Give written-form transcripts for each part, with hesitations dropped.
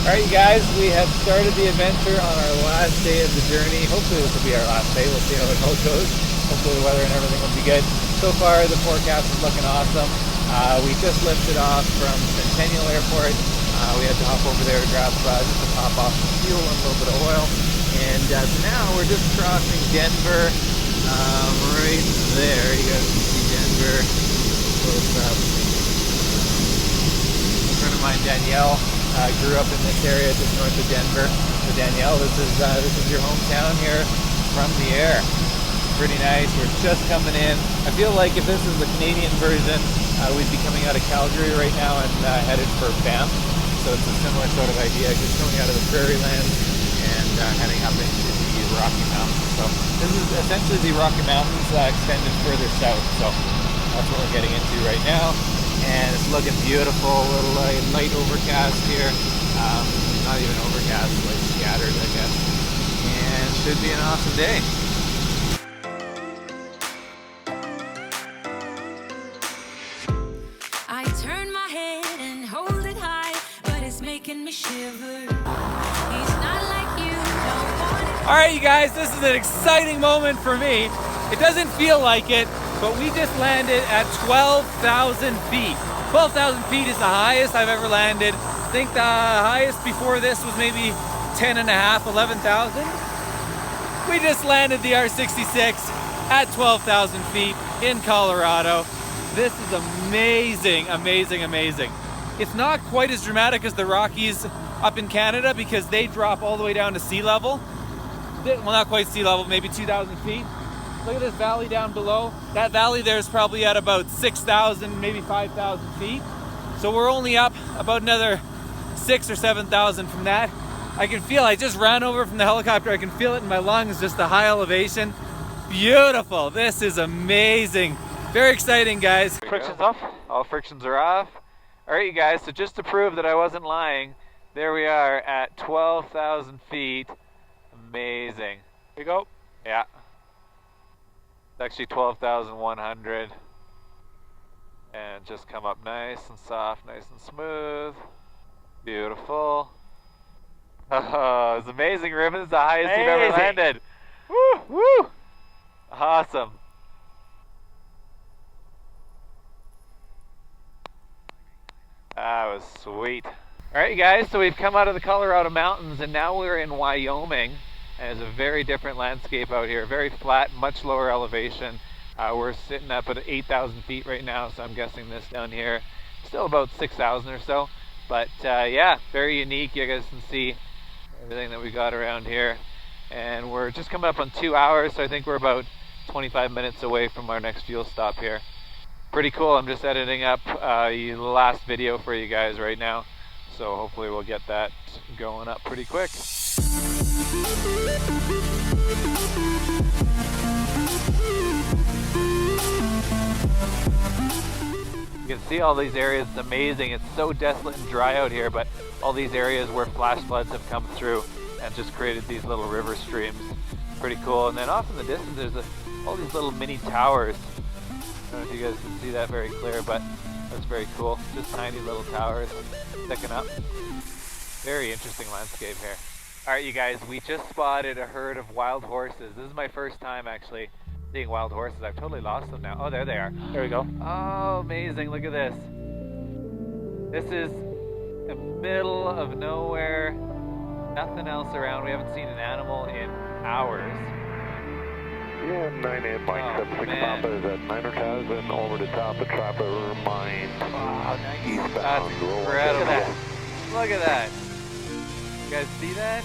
Alright you guys, we have started the adventure on our last day of the journey. Hopefully this will be our last day. We'll see how it all goes. Hopefully the weather and everything will be good. So far the forecast is looking awesome. We just lifted off from Centennial Airport. We had to hop over there to grab just to top off some fuel and a little bit of oil. And so now we're just crossing Denver right there. You guys can see Denver close up. A friend of mine, Danielle, grew up in this area just north of Denver. So Danielle, this is your hometown here from the air. Pretty nice. We're just coming in. I feel like if this is the Canadian version, we'd be coming out of Calgary right now and headed for Banff. So it's a similar sort of idea, just coming out of the prairie land and heading up into the Rocky Mountains. So this is essentially the Rocky Mountains extended further south. So that's what we're getting into right now. And it's looking beautiful, a little light overcast here. Not even overcast, like scattered, I guess. And should be an awesome day. I turn my head and hold it high, but it's making me shiver. He's not like you, don't want it. All right, you guys, this is an exciting moment for me. It doesn't feel like it, but we just landed at 12,000 feet. 12,000 feet is the highest I've ever landed. I think the highest before this was maybe 10 and a half, 11,000. We just landed the R66 at 12,000 feet in Colorado. This is amazing, amazing, amazing. It's not quite as dramatic as the Rockies up in Canada because they drop all the way down to sea level. Well, not quite sea level, maybe 2,000 feet. Look at this valley down below. That valley there is probably at about 6,000, maybe 5,000 feet. So we're only up about another 6,000 or 7,000 from that. I can feel, I just ran over from the helicopter. I can feel it in my lungs, just the high elevation. Beautiful, this is amazing. Very exciting, guys. Friction's off, all frictions are off. All right, you guys, so just to prove that I wasn't lying, there we are at 12,000 feet. Amazing. Here we go. Yeah. It's actually 12,100. And just come up nice and soft, nice and smooth. Beautiful. Oh, it's amazing, Ruben. It's the highest you've ever landed. Woo, woo. Awesome. That was sweet. All right, you guys, so we've come out of the Colorado mountains and now we're in Wyoming. And it's a very different landscape out here, very flat, much lower elevation. We're sitting up at 8,000 feet right now, so I'm guessing this down here, still about 6,000 or so. But yeah, very unique. You guys can see everything that we got around here. And we're just coming up on 2 hours, so I think we're about 25 minutes away from our next fuel stop here. Pretty cool. I'm just editing up the last video for you guys right now. So hopefully we'll get that going up pretty quick. You can see all these areas. It's amazing. It's so desolate and dry out here, but all these areas where flash floods have come through and just created these little river streams. Pretty cool. And then off in the distance there's all these little mini towers. I don't know if you guys can see that very clear, but that's very cool. Just tiny little towers sticking up. Very interesting landscape here. Alright, you guys, we just spotted a herd of wild horses. This is my first time actually seeing wild horses. I've totally lost them now. Oh, there they are. There we go. Oh, amazing. Look at this. This is the middle of nowhere. Nothing else around. We haven't seen an animal in hours. Yeah, 98.76 Papa is at 9,000 over the top of Trapper Mine. Wow, nice. Eastbound. That's incredible. Look at that. Look at that. You guys see that?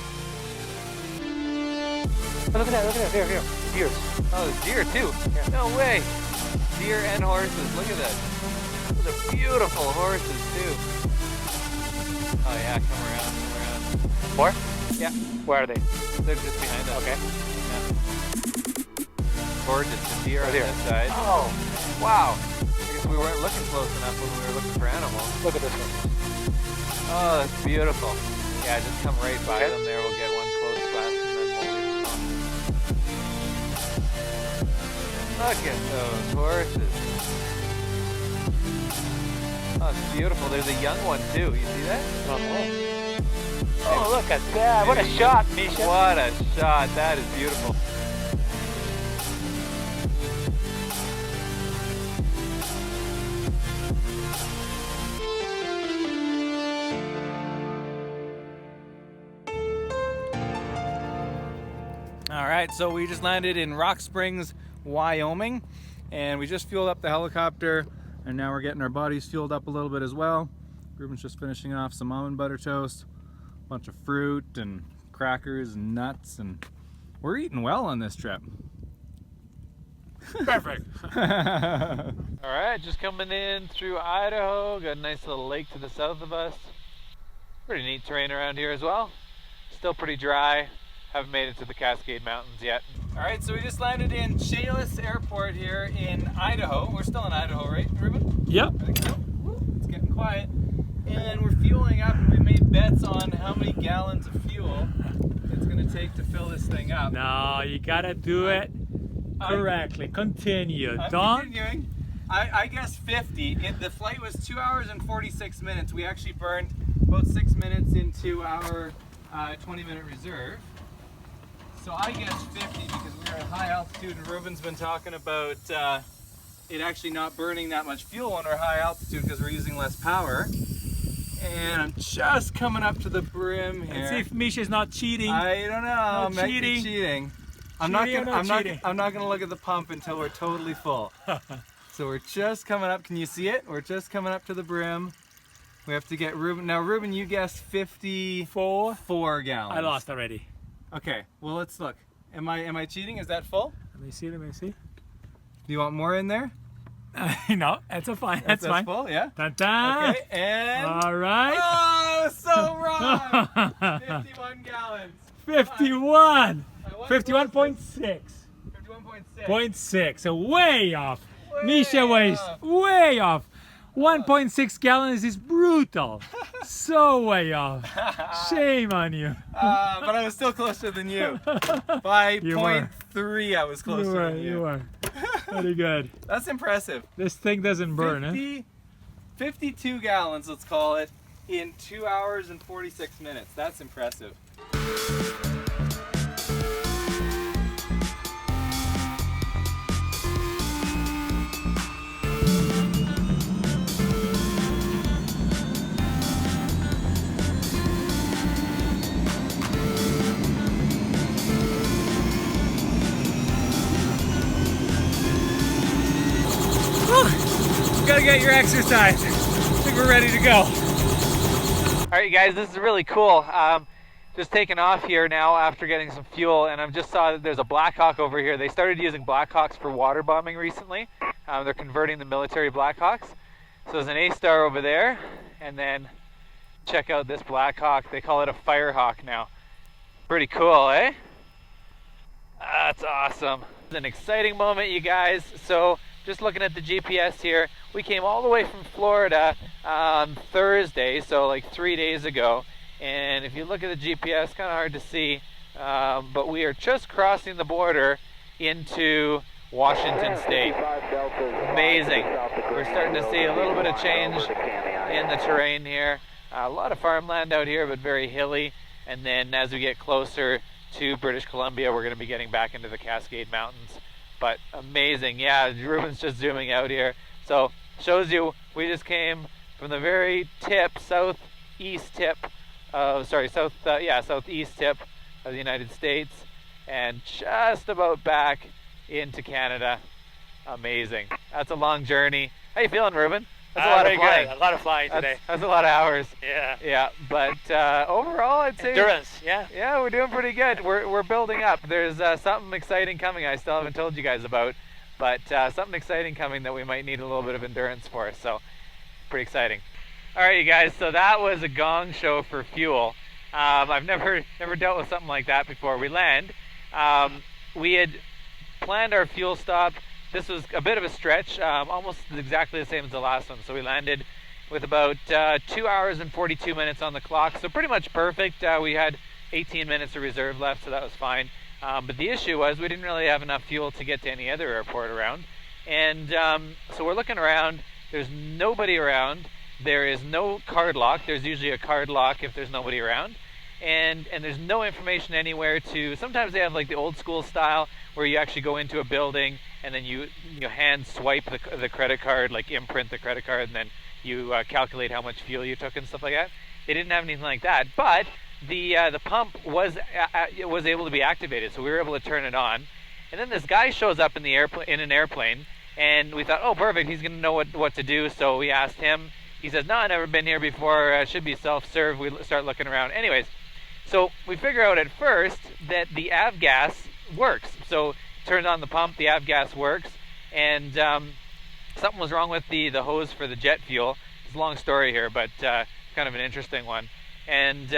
Oh, look at that, look at that. Here. Deer. Oh, there's deer too. Yeah. No way. Deer and horses. Look at that. Those are beautiful horses too. Oh yeah, come around. More? Yeah. Where are they? They're just behind us. Okay. Yeah. Gorgeous. The deer on Right this side. Oh. Wow. I guess we weren't looking close enough when we were looking for animals. Look at this one. Oh, that's beautiful. Yeah, just come right by them there. We'll get one close fast and then we'll leave them on. Look at those horses. Oh, it's beautiful. There's a young one too. You see that? Oh. Oh, look at that. What a shot, Mischa. What a shot. That is beautiful. All right, so we just landed in Rock Springs, Wyoming, and we just fueled up the helicopter, and now we're getting our bodies fueled up a little bit as well. Ruben's just finishing off some almond butter toast, a bunch of fruit and crackers and nuts, and we're eating well on this trip. Perfect. All right, just coming in through Idaho, got a nice little lake to the south of us. Pretty neat terrain around here as well. Still pretty dry. Haven't made it to the Cascade Mountains yet. All right, so we just landed in Chelan Airport here in Idaho. We're still in Idaho, right, Ruben? Yep. I think so. It's getting quiet. And we're fueling up, and we made bets on how many gallons of fuel it's gonna take to fill this thing up. No, you gotta do it correctly. Continue. Don't. Continuing. I guess 50. The flight was 2 hours and 46 minutes. We actually burned about 6 minutes into our 20-minute reserve. So I guess 50 because we were at high altitude, and Ruben's been talking about it actually not burning that much fuel when we're high altitude because we're using less power. And I'm just coming up to the brim here. Let's see if Mischa's not cheating. I don't know. No Might be cheating. cheating. I'm Cheating or not not cheating? I'm not gonna look at the pump until we're totally full. So we're just coming up. Can you see it? We're just coming up to the brim. We have to get Ruben. Now Ruben, you guessed 54 gallons. I lost already. Okay, well let's look. Am I cheating? Is that full? Let me see. Let me see. Do you want more in there? No, that's a fine. That's fine. Full, yeah. Dun, dun. Okay, and All right. oh, I was so wrong. 51 gallons. 51. I was 51.6. 51.6. 0.6. So way off. Way Mischa weighs off. way off. 1.6 gallons is brutal. So way off. Shame on you. But I was still closer than you. By You were. 0.3, I was closer than you. You are. Very good. That's impressive. This thing doesn't burn, huh? 52 gallons, let's call it, in 2 hours and 46 minutes. That's impressive. Gotta get your exercise. I think we're ready to go. All right, you guys, this is really cool. Just taking off here now after getting some fuel, and I've just saw that there's a Blackhawk over here. They started using Blackhawks for water bombing recently. They're converting the military Blackhawks. So there's an A-Star over there, and then check out this Blackhawk. They call it a Firehawk now. Pretty cool, eh? That's awesome. It's an exciting moment, you guys. So just looking at the GPS here, we came all the way from Florida on Thursday, so like 3 days ago. And if you look at the GPS, kind of hard to see, but we are just crossing the border into Washington State. Amazing. We're starting to see a little bit of change in the terrain here. A lot of farmland out here, but very hilly. And then as we get closer to British Columbia, we're going to be getting back into the Cascade Mountains. But amazing. Yeah, Ruben's just zooming out here. So shows you we just came from the very tip, southeast tip of southeast tip of the United States, and just about back into Canada. Amazing. That's a long journey. How you feeling, Ruben? That's a lot of flying. Good. A lot of flying today. That's a lot of hours. Yeah. Yeah, but overall, I'd say Endurance. Yeah. yeah, we're doing pretty good. We're building up. There's something exciting coming I still haven't told you guys about, but something exciting coming that we might need a little bit of endurance for, so pretty exciting. All right, you guys, so that was a gong show for fuel. I've never dealt with something like that before. We land. We had planned our fuel stop. This was a bit of a stretch, almost exactly the same as the last one. So we landed with about 2 hours and 42 minutes on the clock, so pretty much perfect. We had 18 minutes of reserve left, so that was fine. But the issue was we didn't really have enough fuel to get to any other airport around. And so we're looking around. There's nobody around. There is no card lock. There's usually a card lock if there's nobody around. and there's no information anywhere to. Sometimes they have like the old school style where you actually go into a building and then you hand swipe the credit card, like imprint the credit card, and then you calculate how much fuel you took and stuff like that. They didn't have anything like that, but the pump was able to be activated, so we were able to turn it on. And then this guy shows up in an airplane, and we thought, oh, perfect, he's going to know what to do. So we asked him. He says, no, I've never been here before. Should be self-serve. We start looking around. Anyways, so we figure out at first that the avgas works. So turned on the pump, the avgas works, and something was wrong with the hose for the jet fuel. It's a long story here, but kind of an interesting one. And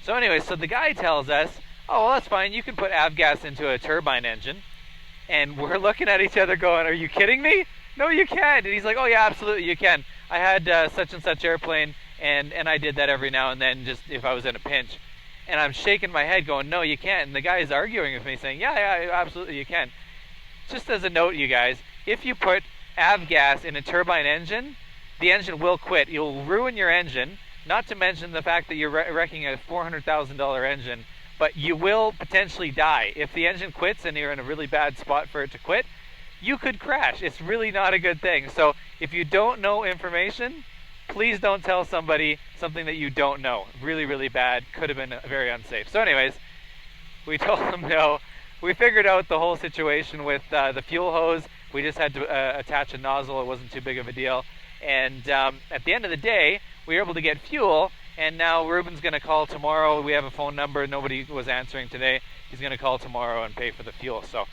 so anyways, so the guy tells us, oh, well, that's fine. You can put avgas into a turbine engine. And we're looking at each other going, are you kidding me? No, you can't. And he's like, oh, yeah, absolutely, you can. I had such and such airplane, and I did that every now and then, just if I was in a pinch. And I'm shaking my head going, no, you can't. And the guy is arguing with me saying, yeah, absolutely, you can. Just as a note, you guys, if you put avgas in a turbine engine, the engine will quit. You'll ruin your engine, not to mention the fact that you're wrecking a $400,000 engine. But you will potentially die. If the engine quits and you're in a really bad spot for it to quit, you could crash. It's really not a good thing. So if you don't know information, please don't tell somebody something that you don't know. Really, really bad. Could have been very unsafe. So anyways, we told them no. We figured out the whole situation with the fuel hose. We just had to attach a nozzle. It wasn't too big of a deal. And at the end of the day, we were able to get fuel. And now Ruben's going to call tomorrow. We have a phone number. Nobody was answering today. He's going to call tomorrow and pay for the fuel. So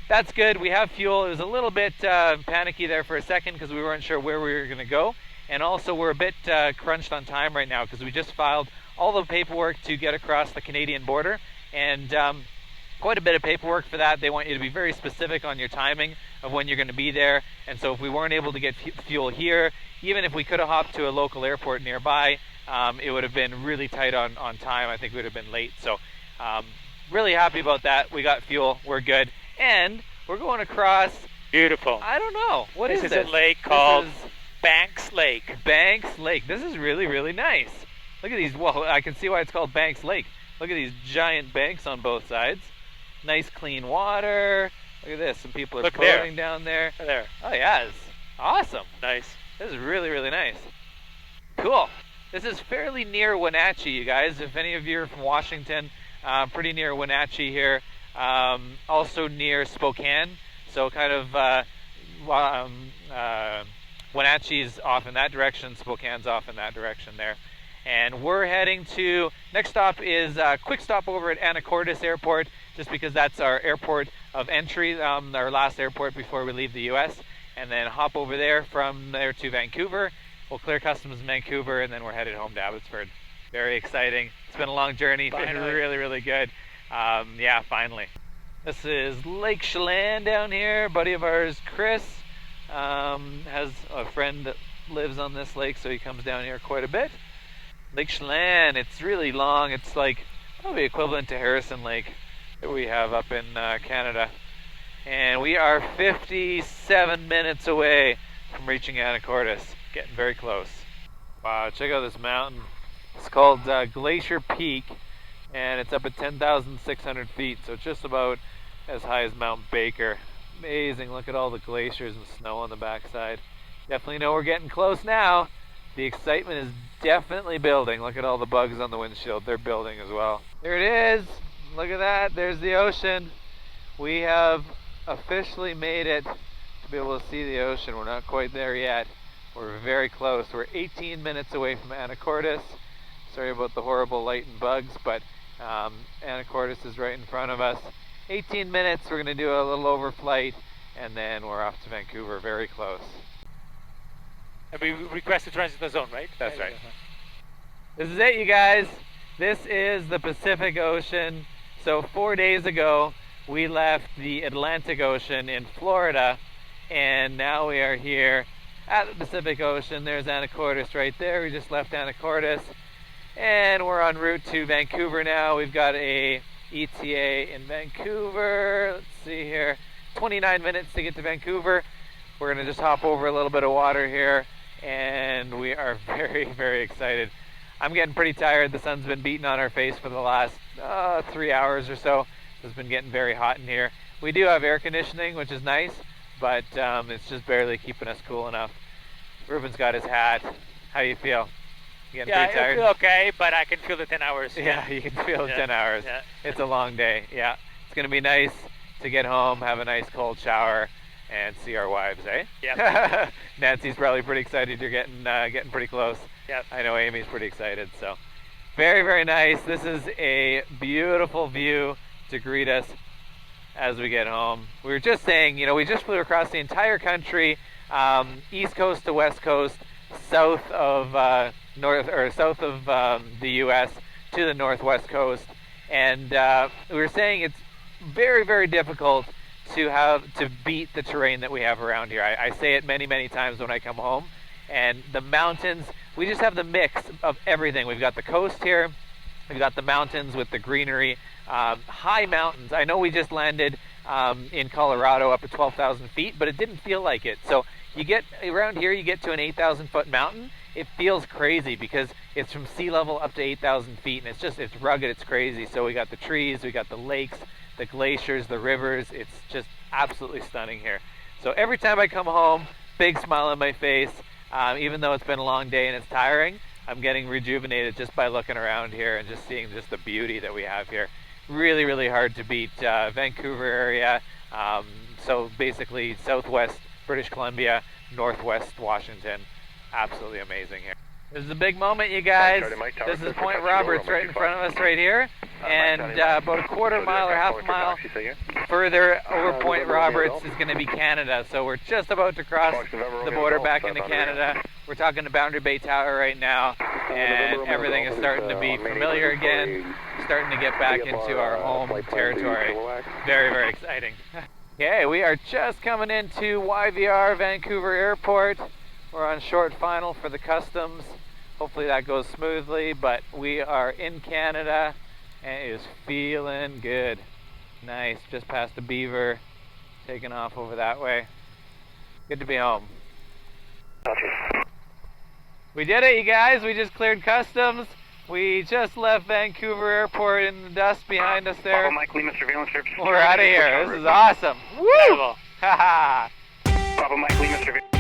that's good. We have fuel. It was a little bit panicky there for a second because we weren't sure where we were going to go. And also we're a bit crunched on time right now because we just filed all the paperwork to get across the Canadian border. And quite a bit of paperwork for that. They want you to be very specific on your timing of when you're going to be there. And so if we weren't able to get fuel here, even if we could have hopped to a local airport nearby, it would have been really tight on time. I think we would have been late. So really happy about that. We got fuel. We're good. And we're going across. Beautiful. I don't know. What is this? This is a lake called Banks Lake. Banks Lake. This is really, really nice. Look at these. Well, I can see why it's called Banks Lake. Look at these giant banks on both sides. Nice clean water. Look at this. Some people are floating down there. There. Oh, yeah. It's awesome. Nice. This is really, really nice. Cool. This is fairly near Wenatchee, you guys. If any of you are from Washington, pretty near Wenatchee here. Also near Spokane. So kind of Wenatchee's off in that direction. Spokane's off in that direction there. And we're heading to, next stop is a quick stop over at Anacortes Airport, just because that's our airport of entry, our last airport before we leave the U.S. And then hop over there from there to Vancouver. We'll clear customs in Vancouver, and then we're headed home to Abbotsford. Very exciting. It's been a long journey. It's been really, really good. Yeah, finally. This is Lake Chelan down here. A buddy of ours, Chris, has a friend that lives on this lake, so he comes down here quite a bit. Lake Chelan, it's really long. It's like probably equivalent to Harrison Lake that we have up in Canada. And we are 57 minutes away from reaching Anacortes. Getting very close. Wow, check out this mountain. It's called Glacier Peak, and it's up at 10,600 feet, so just about as high as Mount Baker. Amazing. Look at all the glaciers and snow on the backside. Definitely know we're getting close now. The excitement is definitely building. Look at all the bugs on the windshield. They're building as well. There it is. Look at that. There's the ocean. We have officially made it to be able to see the ocean. We're not quite there yet. We're very close. We're 18 minutes away from Anacortes. Sorry about the horrible light and bugs, but Anacortes is right in front of us. 18 minutes. We're going to do a little overflight, and then we're off to Vancouver. Very close. And we request to transit the zone, right? That's right. This is it, you guys. This is the Pacific Ocean. So 4 days ago, we left the Atlantic Ocean in Florida, and now we are here at the Pacific Ocean. There's Anacortes right there. We just left Anacortes, and we're en route to Vancouver now. We've got a ETA in Vancouver. Let's see here. 29 minutes to get to Vancouver. We're going to just hop over a little bit of water here, and we are very, very excited. I'm getting pretty tired. The sun's been beating on our face for the last 3 hours or so. It's been getting very hot in here. We do have air conditioning, which is nice, but it's just barely keeping us cool enough. Ruben's got his hat. How you feel? You getting pretty tired? I feel okay, but I can feel the 10 hours. Yeah, you can feel Yeah. 10 hours. Yeah. It's a long day. Yeah, it's gonna be nice to get home, have a nice cold shower, and see our wives, eh? Yeah. Nancy's probably pretty excited. You're getting pretty close. Yeah. I know Amy's pretty excited. So, very, very nice. This is a beautiful view to greet us as we get home. We were just saying, you know, we just flew across the entire country, east coast to west coast, south of the U.S. to the northwest coast, and we were saying it's very, very difficult to beat the terrain that we have around here. I say it many, many times when I come home, and the mountains. We just have the mix of everything. We've got the coast here. We've got the mountains with the greenery, high mountains. I know we just landed in Colorado up at 12,000 feet, but it didn't feel like it. So you get around here, you get to an 8,000 foot mountain. It feels crazy because it's from sea level up to 8,000 feet, and it's rugged, it's crazy. So we got the trees, we got the lakes, the glaciers, the rivers. It's just absolutely stunning here. So every time I come home, big smile on my face. Even though it's been a long day and it's tiring, I'm getting rejuvenated just by looking around here and just seeing just the beauty that we have here. Really, really hard to beat. Vancouver area, so basically southwest British Columbia, northwest Washington. Absolutely amazing here. This is a big moment, you guys. This is Point Roberts right in front of us right here. And about a quarter mile or half a mile further over Point Roberts is going to be Canada. So we're just about to cross the border back into Canada. We're talking to Boundary Bay Tower right now, and everything is starting to be familiar again, starting to get back into our home territory. Very, very exciting. Okay, we are just coming into YVR Vancouver Airport. We're on short final for the customs. Hopefully that goes smoothly, but we are in Canada and it is feeling good. Nice, just past the Beaver, taking off over that way. Good to be home. We did it, you guys. We just cleared customs. We just left Vancouver Airport in the dust behind us there. Mike Lima surveillance service. We're out of here. This is awesome. Woo! Haha. Mike Lima surveillance.